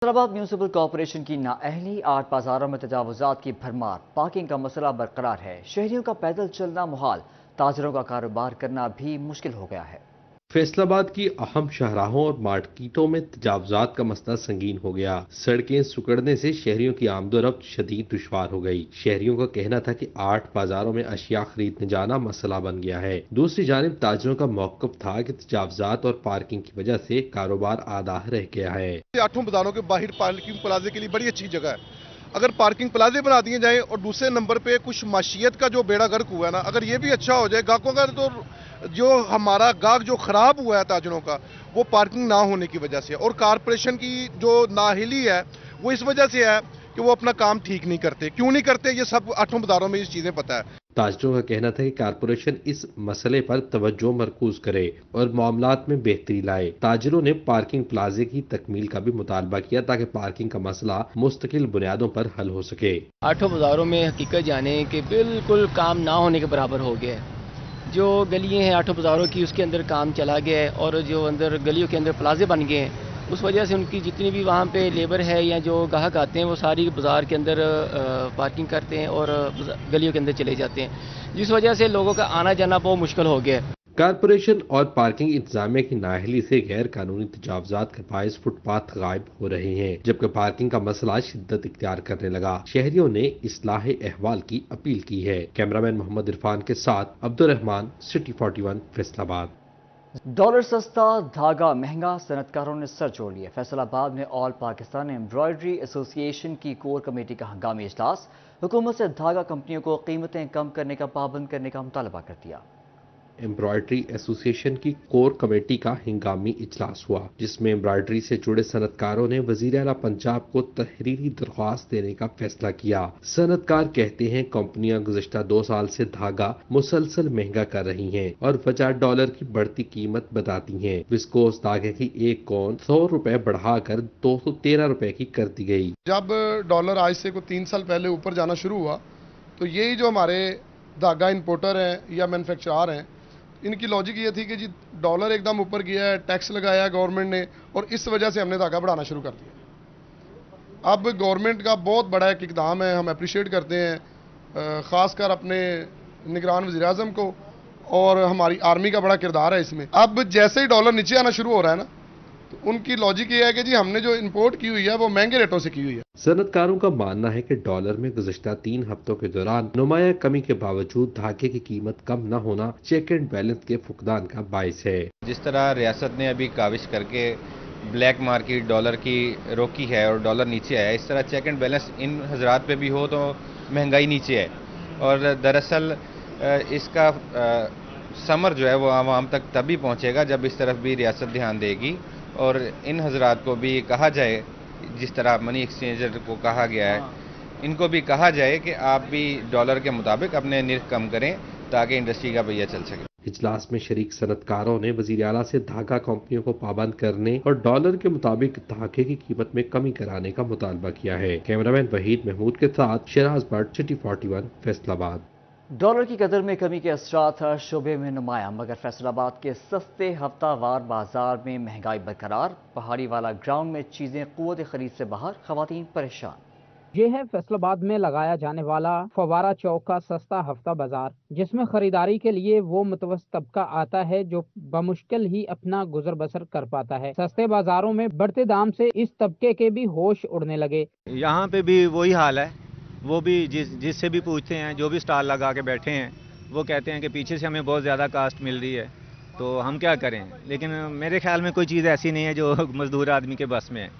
Faisalabad municipal corporation की नाअहली, 8 बाजारों में तजावुजात की भरमार, पार्किंग का मसला बरकरार है। शहरियों का पैदल चलना मुहाल, ताजरों का कारोबार करना भी मुश्किल हो गया है। फैसलाबाद की अहम शाहराहों और मार्केटों में तजावुजात का मसला संगीन हो गया। सड़कें सिकुड़ने से शहरियों की आमदोरफ्त शदीद दुश्वार हो गई। शहरियों का कहना था कि 8 बाजारों में अशिया खरीदने जाना मसला बन गया है। दूसरी जानिब ताजरों का मौक़िफ़ था कि तजावुजात और पार्किंग की वजह से कारोबार आधा रह गया है। 8 बाजारों के बाहर पार्किंग प्लाजे के लिए बड़ी अच्छी जगह है। अगर पार्किंग प्लाजे बना दिए जाए और दूसरे नंबर पे कुछ माशियत का जो बेड़ा गर्क हुआ है ना, अगर ये भी अच्छा हो जाए, गाहकों का तो जो हमारा गाहक जो खराब हुआ है ताजरों का, वो पार्किंग ना होने की वजह से, और कारपोरेशन की जो नाहिली है वो इस वजह से है कि वो अपना काम ठीक नहीं करते। क्यों नहीं करते, ये सब 8 बाजारों में ये चीजें पता है। ताजरों का कहना था कि कारपोरेशन इस मसले पर तवज्जो मरकूज करे और मामलात में बेहतरी लाए। ताजरों ने पार्किंग प्लाजे की तकमील का भी मुतालबा किया ताकि पार्किंग का मसला मुस्तकिल बुनियादों पर हल हो सके। 8 बाजारों में हकीकत जाने के बिल्कुल काम ना होने के बराबर हो गया है। जो गलियां हैं 8 बाजारों की, उसके अंदर काम चला गया है, और जो अंदर गलियों के अंदर प्लाजे बन गए हैं, उस वजह से उनकी जितनी भी वहाँ पे लेबर है या जो गाहक आते हैं वो सारी बाज़ार के अंदर पार्किंग करते हैं और गलियों के अंदर चले जाते हैं, जिस वजह से लोगों का आना जाना बहुत मुश्किल हो गया है। कारपोरेशन और पार्किंग इंतजामिया की नाअहली से गैर कानूनी तजावुजात के बायस फुटपाथ गायब हो रहे हैं, जबकि पार्किंग का मसला शिद्दत इख्तियार करने लगा। शहरियों ने इस्लाह अहवाल की अपील की है। कैमरामैन मोहम्मद इरफान के साथ अब्दुल रहमान, सिटी 41, फैसलाबाद। डॉलर सस्ता, धागा महंगा, सनतकारों ने सर जोड़ लिए। फैसलाबाद में ऑल पाकिस्तान एम्ब्रॉयडरी एसोसिएशन की कोर कमेटी का हंगामी इजलास, हुकूमत से धागा कंपनियों को कीमतें कम करने का पाबंद करने का मुतालबा कर दिया। एम्ब्रॉयडरी एसोसिएशन की कोर कमेटी का हंगामी इजलास हुआ, जिसमें एम्ब्रॉयडरी से जुड़े सनतकारों ने वजीर आला पंजाब को तहरीरी दरख्वास्त देने का फैसला किया। सनतकार कहते हैं कंपनियां गुज़श्ता 2 साल से धागा मुसलसल महंगा कर रही हैं और वजह डॉलर की बढ़ती कीमत बताती हैं। विस्कोस धागे की एक कौन 100 रुपए बढ़ाकर 213 रुपए की कर दी गई। जब डॉलर आज से कोई 3 साल पहले ऊपर जाना शुरू हुआ, तो यही जो हमारे धागा इंपोर्टर हैं या मैन्युफैक्चरर हैं, इनकी लॉजिक ये थी कि जी डॉलर एकदम ऊपर गया है, टैक्स लगाया गवर्नमेंट ने, और इस वजह से हमने धागा बढ़ाना शुरू कर दिया। अब गवर्नमेंट का बहुत बड़ा एक इकदाम है, हम अप्रिशिएट करते हैं, ख़ासकर अपने निगरान वज़ीर आज़म को, और हमारी आर्मी का बड़ा किरदार है इसमें। अब जैसे ही डॉलर नीचे आना शुरू हो रहा है ना, तो उनकी लॉजिक ये है कि जी हमने जो इंपोर्ट की हुई है वो महंगे रेटों से की हुई है। सनतकारों का मानना है कि डॉलर में गुज़श्ता 3 हफ्तों के दौरान नुमाया कमी के बावजूद धागे की कीमत कम न होना चेक एंड बैलेंस के फुकदान का बायस है। जिस तरह रियासत ने अभी काविश करके ब्लैक मार्केट डॉलर की रोकी है और डॉलर नीचे आया, इस तरह चेक एंड बैलेंस इन हजरात पे भी हो तो महंगाई नीचे है। और दरअसल इसका समर जो है वो आवाम तक तभी पहुँचेगा जब इस तरफ भी रियासत ध्यान देगी और इन हजरात को भी कहा जाए, जिस तरह मनी एक्सचेंजर को कहा गया है, इनको भी कहा जाए कि आप भी डॉलर के मुताबिक अपने निर्ख कम करें ताकि इंडस्ट्री का पहिया चल सके। इजलास में शरीक सनतकारों ने वजीर आला से धागा कंपनियों को पाबंद करने और डॉलर के मुताबिक धागे की कीमत में कमी कराने का मुतालबा किया है। कैमरामैन वहीद महमूद के साथ शराज भट्ट, सिटी 41, फैसलाबाद। डॉलर की कदर में कमी के असरात हर शोबे में नुमाया, मगर फैसलाबाद के सस्ते हफ्तावार बाजार में महंगाई बरकरार, पहाड़ी वाला ग्राउंड में चीजें कुव्वत खरीद से बाहर, खवातीन परेशान। ये है फैसलाबाद में लगाया जाने वाला फवारा चौक का सस्ता हफ्ता बाजार, जिसमें खरीदारी के लिए वो मुतवस्सित तबका आता है जो बमुश्किल ही अपना गुजर बसर कर पाता है। सस्ते बाजारों में बढ़ते दाम से इस तबके के भी होश उड़ने लगे। यहाँ पे भी वही हाल है, वो भी जिससे भी पूछते हैं, जो भी स्टॉल लगा के बैठे हैं, वो कहते हैं कि पीछे से हमें बहुत ज़्यादा कास्ट मिल रही है, तो हम क्या करें। लेकिन मेरे ख्याल में कोई चीज़ ऐसी नहीं है जो मजदूर आदमी के बस में है।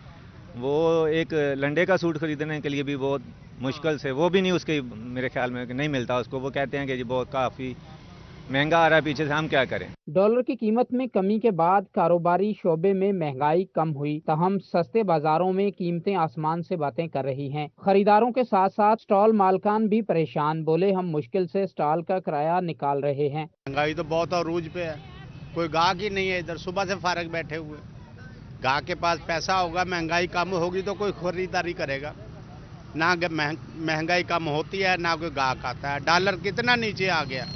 वो एक लंडे का सूट खरीदने के लिए भी बहुत मुश्किल से, वो भी नहीं उसके मेरे ख्याल में नहीं मिलता उसको। वो कहते हैं कि जी बहुत काफ़ी महंगा आ रहा है पीछे से, हम क्या करें। डॉलर की कीमत में कमी के बाद कारोबारी शोबे में महंगाई कम हुई, तहम सस्ते बाजारों में कीमतें आसमान से बातें कर रही हैं। खरीदारों के साथ साथ स्टॉल मालकान भी परेशान, बोले हम मुश्किल से स्टॉल का किराया निकाल रहे हैं। महंगाई तो बहुत अरूज पे है, कोई गाहक ही नहीं है इधर, सुबह से फारग बैठे हुए। गाहक के पास पैसा होगा, महंगाई कम होगी तो कोई खरीदारी करेगा। ना महंगाई कम होती है ना कोई गाहक आता है। डॉलर कितना नीचे आ गया,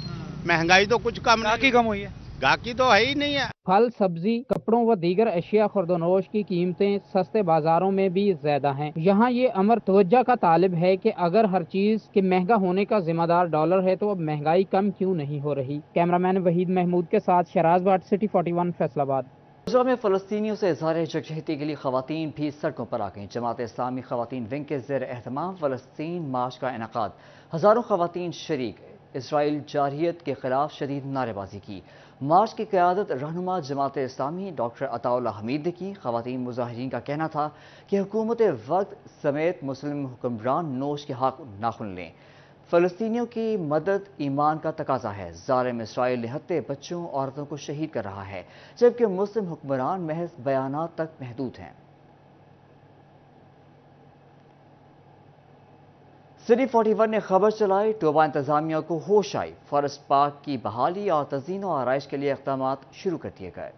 महंगाई तो कुछ कम नहीं, कम हुई है, गाहकी तो है ही नहीं है। फल, सब्जी, कपड़ों व दीगर अशिया खुर्दनोश की कीमतें सस्ते बाजारों में भी ज्यादा हैं। यहाँ ये अमर तवज्जो का तालिब है कि अगर हर चीज के महंगा होने का जिम्मेदार डॉलर है तो अब महंगाई कम क्यों नहीं हो रही। कैमरामैन वहीद महमूद के साथ शराज भाट, सिटी 41, फैसलाबाद। गुजरात में फ़लस्तीनियों से इज़हार यकजहती के लिए ख़वातीन भी सड़कों पर आ गईं। जमात इस्लामी ख़वातीन विंग के ज़ेर एहतमाम फ़लस्तीन मार्च का इनेकाद। हज़ारों ख़वातीन शरीक इसराइल जारहियत के खिलाफ शदीद नारेबाजी की। मार्च की क़यादत रहनुमा जमात इस्लामी डॉक्टर अताउल्ला हमीद ने की। ख़वातीन मुजाहिरीन का कहना था कि हुकूमत वक्त समेत मुस्लिम हुक्मरान नोश के हक़ नाखुन लें। फ़लस्तीनियों की मदद ईमान का तकाजा है। ज़ालिम इसराइल निहत्ते बच्चों औरतों को शहीद कर रहा है, जबकि मुस्लिम हुक्मरान महज बयानात तक महदूद हैं। सिटी 41 ने खबर चलाई, टोबा इंतजामिया को होश आई। फॉरेस्ट पार्क की बहाली और तज़ीन व आराइश के लिए इक़दाम शुरू कर दिए गए।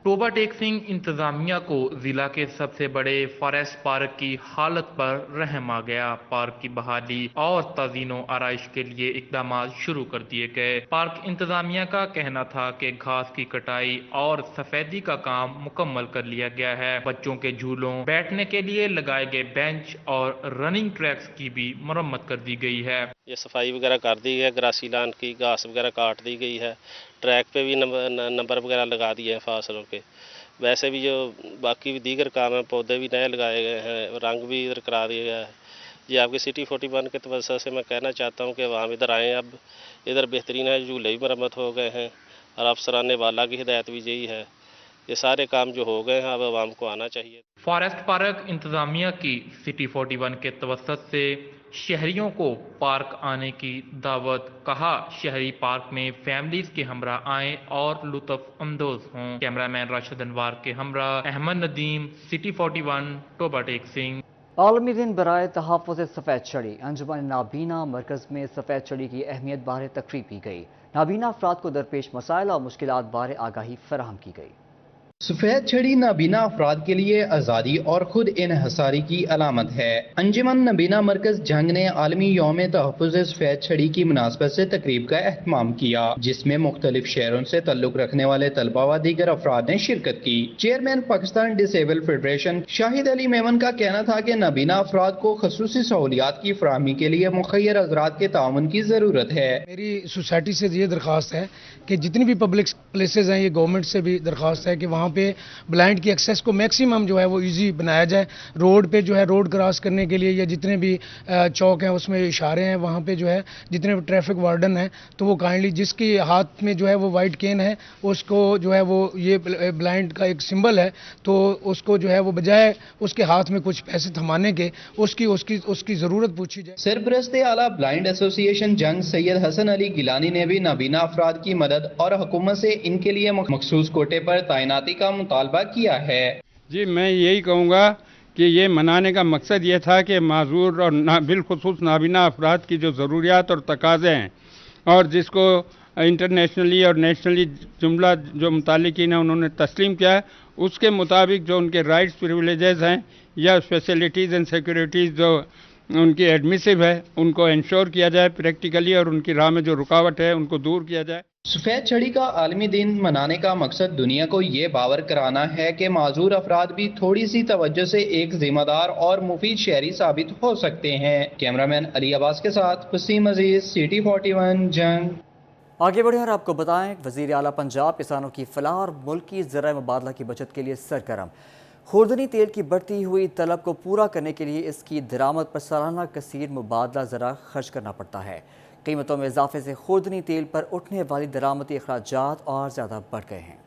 टोबा टेक सिंह इंतजामिया को जिला के सबसे बड़े फॉरेस्ट पार्क की हालत पर रहम आ गया। पार्क की बहाली और तज़ीनो आराइश के लिए इकदाम शुरू कर दिए गए। पार्क इंतजामिया का कहना था कि घास की कटाई और सफेदी का काम मुकम्मल कर लिया गया है। बच्चों के झूलों, बैठने के लिए लगाए गए बेंच और रनिंग ट्रैक्स की भी मरम्मत कर दी गई है। ये सफाई वगैरह कर दी है, ग्रासी लान की घास वगैरह काट दी गई है, ट्रैक पे भी नंबर वगैरह लगा दिए हैं फासलों के। वैसे भी जो बाकी भी दीगर काम हैं, पौधे भी नए लगाए गए हैं, रंग भी इधर करा दिया गया है। ये आपकी सिटी 41 के तवज्जो से मैं कहना चाहता हूँ कि आवाम इधर आएँ। अब इधर बेहतरीन है, झूले भी मरम्मत हो गए हैं और अफसरान वाला की हिदायत भी यही है। ये सारे काम जो हो गए हैं अब आवाम को आना चाहिए। फॉरेस्ट पार्क इंतजामिया की सिटी 41 के तवज्जो से शहरियों को पार्क आने की दावत। कहा, शहरी पार्क में फैमिलीज के हमरा आएं और लुत्फ अंदोज हों। कैमरामैन राशिद अनवार के हमरा अहमद नदीम, सिटी 41, टोबा टेक सिंह। आलमी दिन बराए तहफ़्फ़ुज़ सफ़ेद चढ़ी। अंजुमन नाबीना मरकज़ में सफ़ेद चढ़ी की अहमियत बारे तकरीब की गई। नाबीना अफराद को दरपेश मसाइल और मुश्किलात बारे आगाही फराहम की गई। सफेद छड़ी नाबीना अफराद के लिए आज़ादी और खुद इन्हसारी की अलामत है। अंजुमन नाबीना मरकज जंग ने आलमी यौम तहफ़्फ़ुज़ सफेद छड़ी की मुनासबत से तकरीब का एहतमाम किया, जिसमें मुख्तलिफ शहरों से तल्लुक रखने वाले तलबा व दीगर अफराद ने शिरकत की। Chairman Pakistan disable federation Shahid Ali Memon का कहना था कि नाबीना अफराद को खसूसी सहूलियात की फराहमी के लिए मुखय्यर हज़रात के ताउन की ज़रूरत है। मेरी सोसाइटी से ये दरख्वास्त है कि जितनी भी पब्लिक प्लेसेज हैं, ये गवर्नमेंट से भी दरख्वास्त है कि वहाँ पे ब्लाइंड की एक्सेस को मैक्सिमम जो है वो इजी बनाया जाए। रोड पे जो है रोड क्रॉस करने के लिए या जितने भी चौक हैं उसमें इशारे हैं, वहाँ पे जो है जितने भी ट्रैफिक वार्डन हैं तो वो काइंडली जिसके हाथ में जो है वो वाइट केन है उसको जो है वो ये ब्लाइंड का एक सिंबल है तो उसको जो है वो बजाय उसके हाथ में कुछ पैसे थमाने के उसकी ज़रूरत पूछी जाए। सरपरस्त आला ब्लाइंड एसोसिएशन जंग सैयद हसन अली गिलानी ने भी नाबीना अफराद की मदद और हुकूमत से इनके लिए मखसूस कोटे पर तैनाती का मुतालबा किया है। जी, मैं यही कहूँगा कि ये मनाने का मकसद ये था कि माजूर और बिलखुसूस नाबीना अफराद की जो ज़रूरियात और तकाज़े हैं और जिसको इंटरनेशनली और नेशनली जुमला जो मुतालिकीन है उन्होंने तस्लीम किया है, उसके मुताबिक जो उनके राइट्स प्रिविलेजेस हैं या फैसिलिटीज़ एंड सिक्योरिटीज़ जो उनकी एडमिसिव है उनको इंश्योर किया जाए प्रैक्टिकली, और उनकी राह में जो रुकावट है उनको दूर किया जाए। सफेद छड़ी का आलमी दिन मनाने का मकसद दुनिया को ये बावर कराना है कि माजूर अफराद भी थोड़ी सी तवज्जो से एक जिम्मेदार और मुफीद शहरी साबित हो सकते हैं। कैमरामैन अली अब्बास के साथ वसीम अजीज, सिटी 41 जंग। आगे बढ़े और आपको बताएं, वज़ीर आला पंजाब किसानों की फलाह और मुल्क की ज़राए मुबादला की बचत के लिए सरगर्म। खुर्दनी तेल की बढ़ती हुई तलब को पूरा करने के लिए इसकी दरामद पर सालाना कसीर मुबादला ज़रा खर्च करना पड़ता है। कीमतों में इजाफे से खुर्दनी तेल पर उठने वाली दरामदी अखराजात और ज़्यादा बढ़ गए हैं।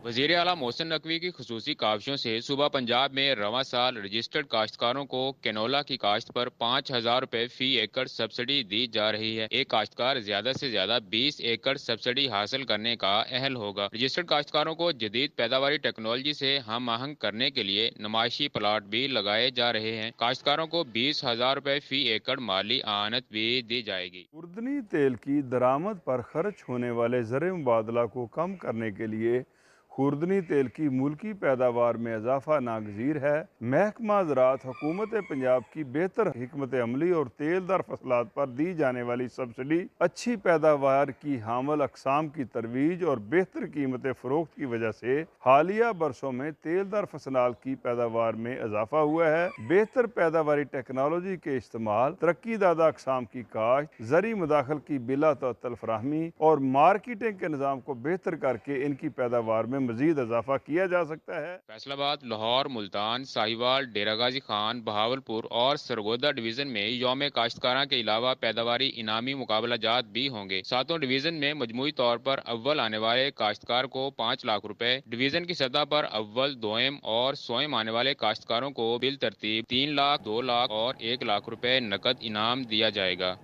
वज़ीर आला मोहसिन नकवी की खुसूसी काविशों से सूबा पंजाब में रवां साल रजिस्टर्ड काश्तकारों को कैनोला की काश्त पर 5,000 रुपए फी एकड़ सब्सिडी दी जा रही है। एक काश्तकार ज्यादा से ज्यादा 20 एकड़ सब्सिडी हासिल करने का अहल होगा। रजिस्टर्ड काश्तकारों को जदीद पैदावारी टेक्नोलॉजी से हम आहंग करने के लिए नुमाइशी प्लाट भी लगाए जा रहे हैं। काश्तकारों को 20,000 रुपए फी एकड़ माली आनत भी दी जाएगी। खुर्दनी तेल की दरामद पर खर्च होने वाले ज़र मुबादला को कम करने के लिए خوردنی تیل کی ملکی پیداوار میں اضافہ ناگزیر ہے۔ محکمہ زراعت حکومت پنجاب کی بہتر حکمت عملی اور تیل دار فصلات پر دی جانے والی سبسڈی، اچھی پیداوار کی حامل اقسام کی ترویج اور بہتر قیمت فروخت کی وجہ سے حالیہ برسوں میں تیل دار فصلات کی پیداوار میں اضافہ ہوا ہے۔ بہتر پیداواری ٹیکنالوجی کے استعمال، ترقی زدہ اقسام کی کاشت، زرعی مداخل کی بلا تعطل فراہمی اور مارکیٹنگ کے نظام کو بہتر کر کے ان کی پیداوار میں مزید اضافہ کیا جا سکتا ہے۔ فیصل آباد، لاہور، ملتان، ساہیوال، ڈیرہ غازی خان، بہاولپور اور سرگودا ڈویژن میں یوم کاشتکاراں کے علاوہ پیداواری انعامی مقابلہ جات بھی ہوں گے۔ ساتوں ڈویژن میں مجموعی طور پر اول آنے والے کاشتکار کو 5 لاکھ روپے، ڈویژن کی سطح پر اول، دوئم اور سوئم آنے والے کاشتکاروں کو بالترتیب 3 لاکھ، 2 لاکھ اور 1 لاکھ روپے نقد انعام دیا جائے گا۔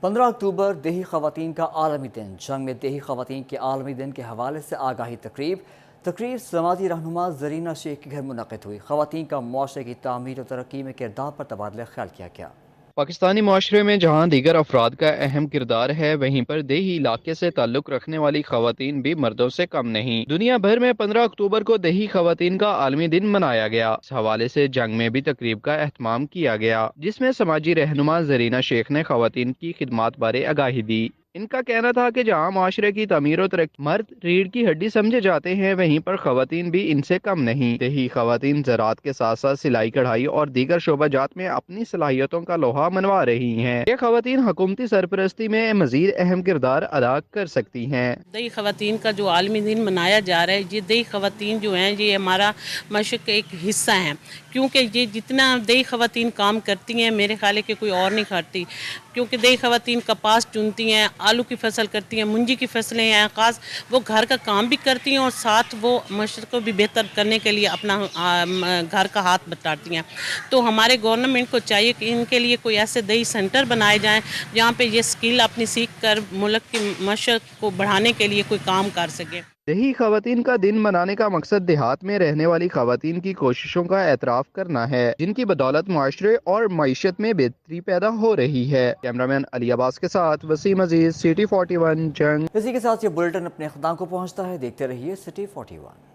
15 اکتوبر دیہی خواتین کا عالمی دن، جنگ میں دیہی خواتین کے عالمی دن کے حوالے سے آگاہی تقریب سماجی رہنما زرینہ شیخ کے گھر منعقد ہوئی۔ خواتین کا معاشرے کی تعمیر و ترقی میں کردار پر تبادلہ خیال کیا گیا۔ پاکستانی معاشرے میں جہاں دیگر افراد کا اہم کردار ہے، وہیں پر دیہی علاقے سے تعلق رکھنے والی خواتین بھی مردوں سے کم نہیں۔ دنیا بھر میں 15 اکتوبر کو دیہی خواتین کا عالمی دن منایا گیا۔ اس حوالے سے جنگ میں بھی تقریب کا اہتمام کیا گیا، جس میں سماجی رہنما زرینہ شیخ نے خواتین کی خدمات بارے آگاہی دی۔ ان کا کہنا تھا کہ جہاں معاشرے کی تعمیر و ترقی مرد ریڑھ کی ہڈی سمجھے جاتے ہیں، وہیں پر خواتین بھی ان سے کم نہیں۔ دیہی خواتین زراعت کے ساتھ ساتھ سلائی کڑھائی اور دیگر شعبہ جات میں اپنی صلاحیتوں کا لوہا منوا رہی ہیں۔ یہ خواتین حکومتی سرپرستی میں مزید اہم کردار ادا کر سکتی ہیں۔ دیہی خواتین کا جو عالمی دن منایا جا رہا ہے، یہ دیہی خواتین جو ہیں یہ ہمارا معاشرے کا ایک حصہ ہیں، کیونکہ یہ جتنا دیہی خواتین کام کرتی ہیں میرے خیال ہے کہ کوئی اور نہیں کرتی، کیونکہ دیہی خواتین کپاس چنتی ہیں، آلو کی فصل کرتی ہیں، منجی کی فصلیں ہیں، خاص وہ گھر کا کام بھی کرتی ہیں اور ساتھ وہ معاشرے کو بھی بہتر کرنے کے لیے اپنا گھر کا ہاتھ بٹاتی ہیں۔ تو ہمارے گورنمنٹ کو چاہیے کہ ان کے لیے کوئی ایسے دیہی سینٹر بنائے جائیں جہاں پہ یہ سکل اپنی سیکھ کر ملک کی معیشت کو بڑھانے کے لیے کوئی کام کر سکے۔ دیہی خواتین کا دن منانے کا مقصد دیہات میں رہنے والی خواتین کی کوششوں کا اعتراف کرنا ہے، جن کی بدولت معاشرے اور معیشت میں بہتری پیدا ہو رہی ہے۔ کیمرامین علی عباس کے ساتھ وسیم عزیز، سٹی 41 جنگ۔ اسی کے ساتھ یہ بلیٹن اپنے اختتام کو پہنچتا ہے۔ دیکھتے رہیے سٹی 41۔